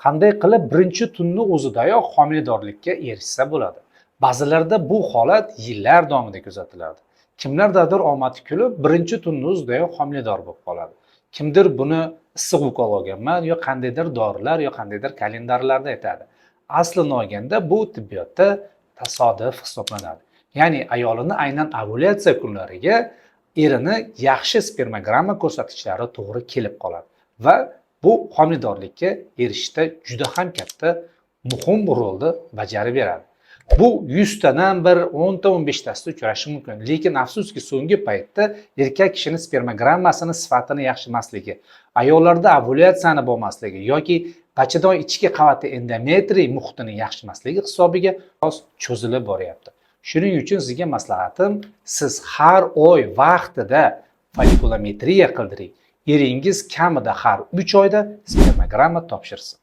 qanday qilib birinchi tunni o'zidayoq homiladorlikka erishsa bo'ladi? Ba'zilarda bu holat yillar davomida kuzatiladi. Kimlardadir omadi kulib birinchi tunni o'zidayoq homilador bo'lib qoladi. Kimdir buni issiq ukol yo qandaydir dorilar yo qandaydir kalendarlarda aytadi. Aslini olganda bu tibbiyotda tasodif hisoblanadi. Ya'ni ayolini aynan ovulyatsiya kunlariga erini yaxshi spermogramma ko'rsatkichlari to'g'ri kelib qoladi va bu homiladorlikka erishishda juda ham katta muhim rolni bajarib beradi. Bu 100 tadan bir 10 ta 15 tasida uchrashi mumkin. Lekin afsuski so'nggi paytda erkak kishining spermogrammasini sifatini yaxshi emasligi, ayollarda ovulyatsiyani bo'lmasligi yoki bachadon ichki qavati endometriy muhitini yaxshi emasligi hisobiga biroz cho'zilib boryapti. Shuning uchun sizga maslahatim, siz har oy vaqtida folikulometriya qildiring. Eringiz kamida har 3 oyda spermogramma topshirsin.